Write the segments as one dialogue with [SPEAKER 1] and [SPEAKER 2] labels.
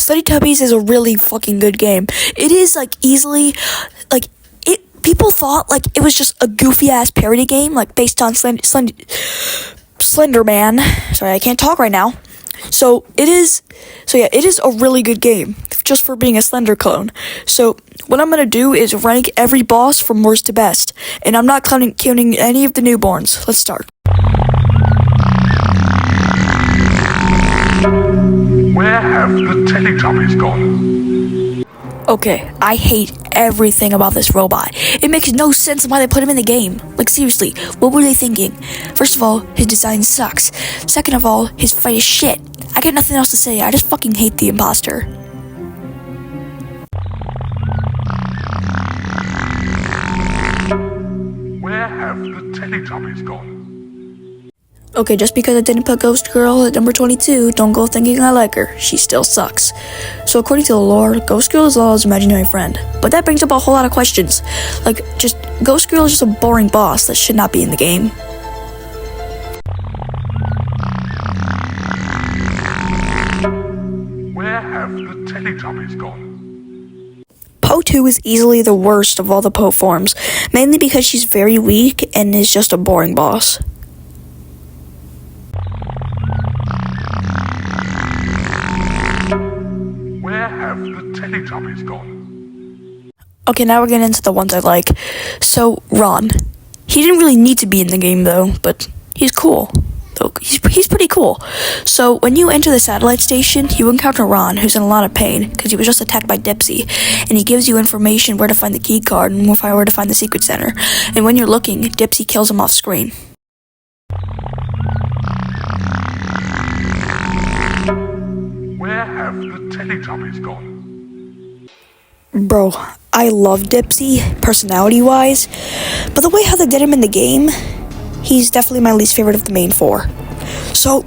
[SPEAKER 1] Slendytubbies is a really fucking good game. It is like easily, like it. People thought like it was just a goofy ass parody game, like based on Slender Man. Sorry, I can't talk right now. So it is. So yeah, it is a really good game just for being a Slender clone. So what I'm gonna do is rank every boss from worst to best, and I'm not counting any of the newborns. Let's start.
[SPEAKER 2] Where have the Teletubbies gone?
[SPEAKER 1] Okay, I hate everything about this robot. It makes no sense why they put him in the game. Like, seriously, what were they thinking? First of all, his design sucks. Second of all, his fight is shit. I got nothing else to say. I just fucking hate the imposter.
[SPEAKER 2] Where have the Teletubbies gone?
[SPEAKER 1] Okay, just because I didn't put Ghost Girl at number 22, don't go thinking I like her. She still sucks. So according to the lore, Ghost Girl is Lala's imaginary friend. But that brings up a whole lot of questions. Like, just, Ghost Girl is just a boring boss that should not be in the game.
[SPEAKER 2] Where have the Teletubbies gone?
[SPEAKER 1] Po 2 is easily the worst of all the Po forms, mainly because she's very weak and is just a boring boss.
[SPEAKER 2] Where have the Teletubbies gone?
[SPEAKER 1] Okay, now we're getting into the ones I like. So, Ron. He didn't really need to be in the game, though, but he's cool. He's pretty cool. So, when you enter the satellite station, you encounter Ron, who's in a lot of pain, because he was just attacked by Dipsy, and he gives you information where to find the key card and where to find the secret center. And when you're looking, Dipsy kills him off screen.
[SPEAKER 2] Where have the Teletubbies gone?
[SPEAKER 1] Bro, I love Dipsy, personality-wise, but the way how they did him in the game, he's definitely my least favorite of the main four. So,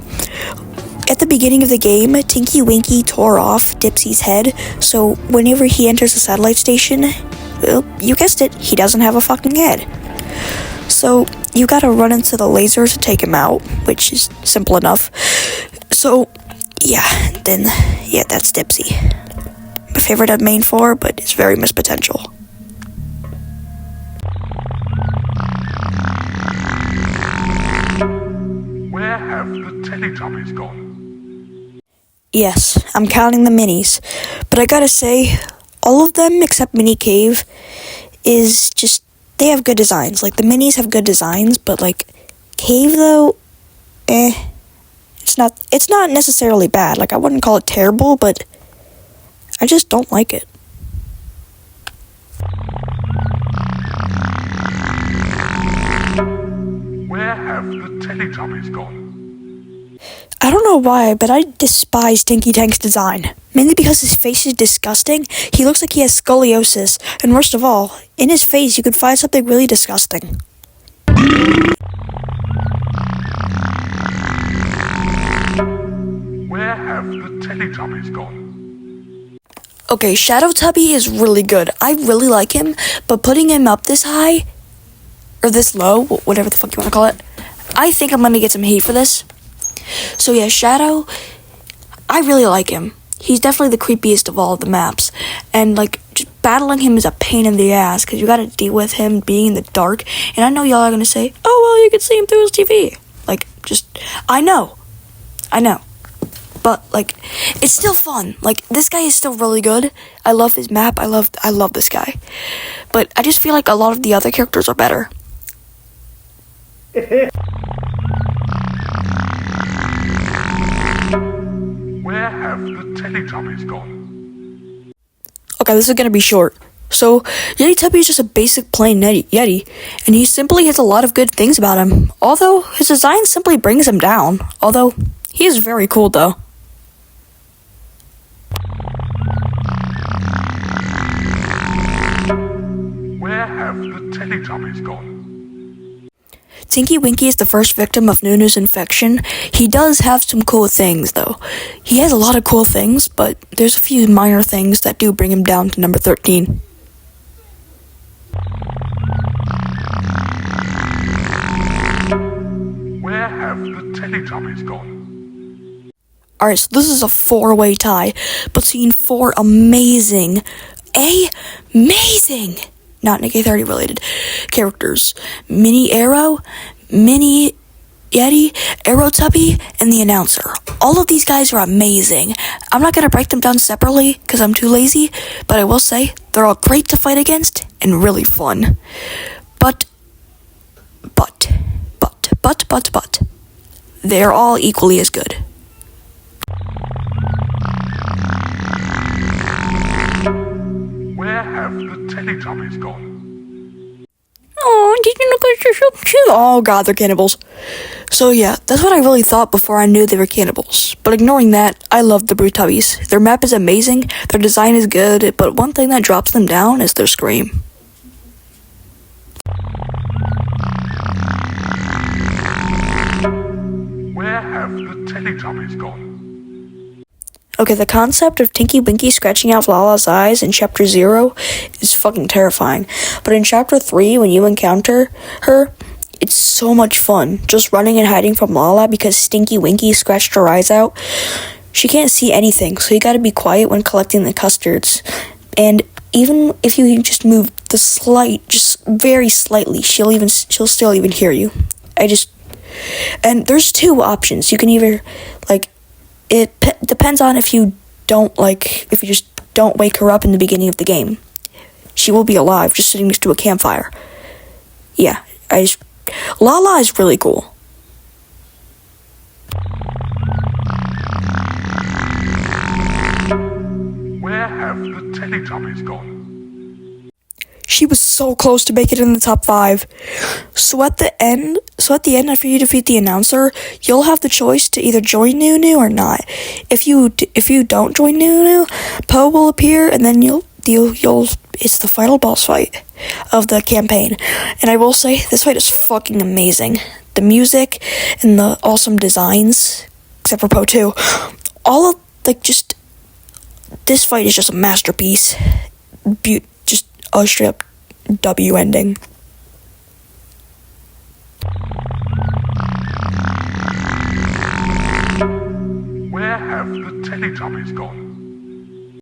[SPEAKER 1] at the beginning of the game, Tinky Winky tore off Dipsy's head, so whenever he enters the satellite station, well, you guessed it, he doesn't have a fucking head. So, you gotta run into the laser to take him out, which is simple enough. So, yeah, that's Dipsy. My favorite of main four, but it's very missed potential.
[SPEAKER 2] Where have the Teletubbies gone?
[SPEAKER 1] Yes, I'm counting the minis, but I gotta say, all of them except Mini Cave is just, they have good designs. Like, the minis have good designs, but like, Cave though, it's not necessarily bad. Like, I wouldn't call it terrible, but I just don't like it.
[SPEAKER 2] Where have the Teletubbies gone?
[SPEAKER 1] I don't know why, but I despise Tinky Tank's design. Mainly because his face is disgusting. He looks like he has scoliosis, and worst of all, in his face you could find something really disgusting.
[SPEAKER 2] Where have the Teletubbies gone?
[SPEAKER 1] Okay, Shadow Tubby is really good. I really like him, but putting him up this high, or this low, whatever the fuck you want to call it, I think I'm gonna get some hate for this. So yeah, Shadow, I really like him. He's definitely the creepiest of all of the maps, and like, just battling him is a pain in the ass, because you gotta deal with him being in the dark, and I know y'all are gonna say, oh well, you can see him through his TV. Like, just, I know. But, like, it's still fun. Like, this guy is still really good. I love his map. I love this guy. But I just feel like a lot of the other characters are better.
[SPEAKER 2] Where have the Teletubbies gone?
[SPEAKER 1] Okay, this is gonna be short. So, Yeti is just a basic plain Yeti, and he simply has a lot of good things about him. Although, his design simply brings him down. Although, he is very cool, though.
[SPEAKER 2] Where have the Teletubbies gone?
[SPEAKER 1] Tinky Winky is the first victim of Nunu's infection. He does have some cool things, though. He has a lot of cool things, but there's a few minor things that do bring him down to number 13.
[SPEAKER 2] Where have the Teletubbies gone?
[SPEAKER 1] Alright, so this is a 4-way tie between 4 amazing, not Nick 30 related characters. Mini Arrow, Mini Yeti, Arrowtubby, and the announcer. All of these guys are amazing. I'm not going to break them down separately because I'm too lazy, but I will say they're all great to fight against and really fun. But, they're all equally as good.
[SPEAKER 2] Where have the Teletubbies gone?
[SPEAKER 1] Oh, did you look at yourself too? Oh god, they're cannibals. So yeah, that's what I really thought before I knew they were cannibals. But ignoring that, I love the Brewtubbies. Their map is amazing, their design is good, but one thing that drops them down is their scream.
[SPEAKER 2] Where have the Teletubbies gone?
[SPEAKER 1] Okay, the concept of Tinky Winky scratching out Lala's eyes in Chapter 0 is fucking terrifying. But in Chapter 3, when you encounter her, it's so much fun. Just running and hiding from Lala because Stinky Winky scratched her eyes out. She can't see anything, so you gotta be quiet when collecting the custards. And even if you just move just very slightly, she'll still even hear you. And there's 2 options. You can either, it depends on if you just don't wake her up in the beginning of the game. She will be alive, just sitting next to a campfire. Yeah, Lala is really cool.
[SPEAKER 2] Where have the Teletubbies gone?
[SPEAKER 1] She was so close to make it in the top 5. So at the end, after you defeat the announcer, you'll have the choice to either join Nunu or not. If you don't join Nunu, Po will appear, and then it's the final boss fight of the campaign. And I will say, this fight is fucking amazing. The music and the awesome designs, except for Po 2, this fight is just a masterpiece. Just a straight up W ending.
[SPEAKER 2] Where have the Teletubbies gone?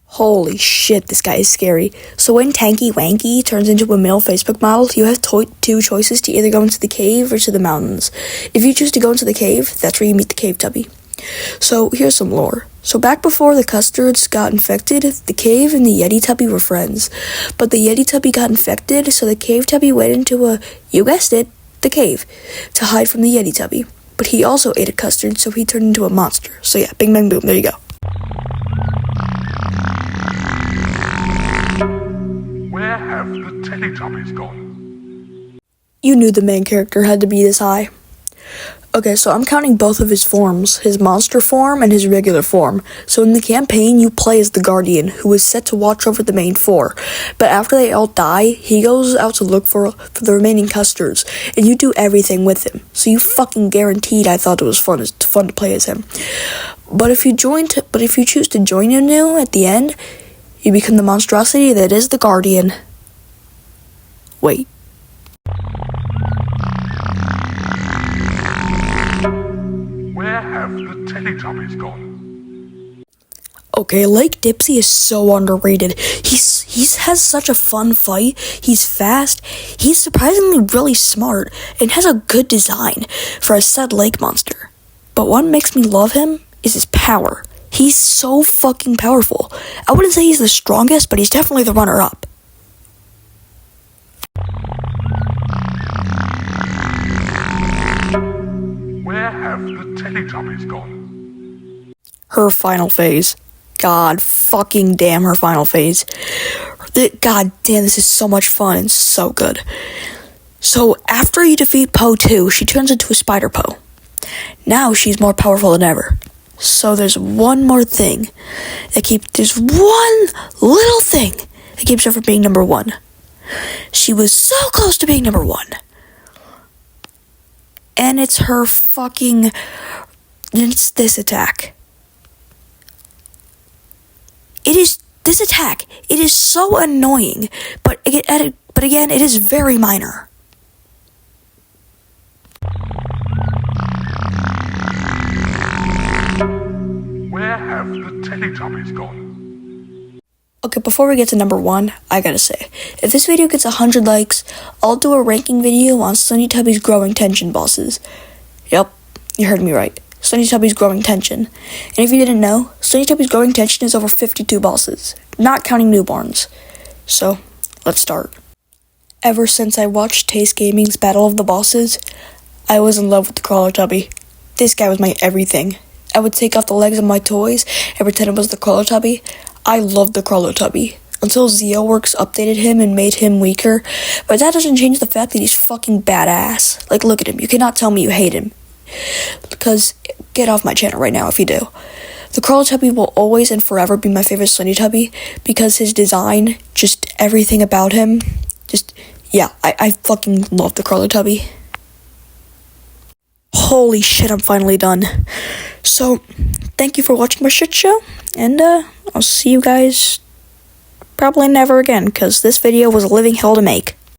[SPEAKER 1] Holy shit, this guy is scary. So when Tanky Wanky turns into a male Facebook model, you have 2 choices to either go into the cave or to the mountains. If you choose to go into the cave, that's where you meet the cave tubby. So here's some lore. So back before the custards got infected, the cave and the Yeti Tubby were friends. But the Yeti Tubby got infected, so the cave tubby went into you guessed it, the cave, to hide from the Yeti Tubby. But he also ate a custard, so he turned into a monster. So yeah, bing bang boom, there you go.
[SPEAKER 2] Where have the Teletubbies gone?
[SPEAKER 1] You knew the main character had to be this high. Okay, so I'm counting both of his forms, his monster form and his regular form. So in the campaign, you play as the Guardian, who is set to watch over the main 4. But after they all die, he goes out to look for the remaining custards, and you do everything with him. So you fucking guaranteed I thought it was fun to play as him. But if you choose to join Nunu at the end, you become the monstrosity that is the Guardian. Wait.
[SPEAKER 2] Where have the Teletubbies gone?
[SPEAKER 1] Okay, Lake Dipsy is so underrated. He has such a fun fight. He's fast. He's surprisingly really smart and has a good design for a said lake monster. But what makes me love him is his power. He's so fucking powerful. I wouldn't say he's the strongest, but he's definitely the runner-up.
[SPEAKER 2] Where have the Teletubbies gone?
[SPEAKER 1] Her final phase. God fucking damn, her final phase. God damn, this is so much fun and so good. So after you defeat Po 2, she turns into a Spider Po. Now she's more powerful than ever. So there's one little thing that keeps her from being number 1. She was so close to being number 1. And it's this attack. This attack. It is so annoying, but again, it is very minor.
[SPEAKER 2] Slendytubbies gone?
[SPEAKER 1] Okay, before we get to number 1, I gotta say, if this video gets 100 likes, I'll do a ranking video on Slendytubbies growing tension bosses. Yep, you heard me right. Slendytubbies growing tension. And if you didn't know, Slendytubbies growing tension is over 52 bosses, not counting newborns. So, let's start. Ever since I watched Taste Gaming's Battle of the Bosses, I was in love with the Crawler Tubby. This guy was my everything. I would take off the legs of my toys and pretend it was the Crawler Tubby. I loved the Crawler Tubby. Until ZeoWorks updated him and made him weaker. But that doesn't change the fact that he's fucking badass. Like, look at him. You cannot tell me you hate him. Because, get off my channel right now if you do. The Crawler Tubby will always and forever be my favorite Slendytubby because his design, just everything about him, I fucking love the Crawler Tubby. Holy shit, I'm finally done. So, thank you for watching my shit show, and I'll see you guys probably never again, because this video was a living hell to make.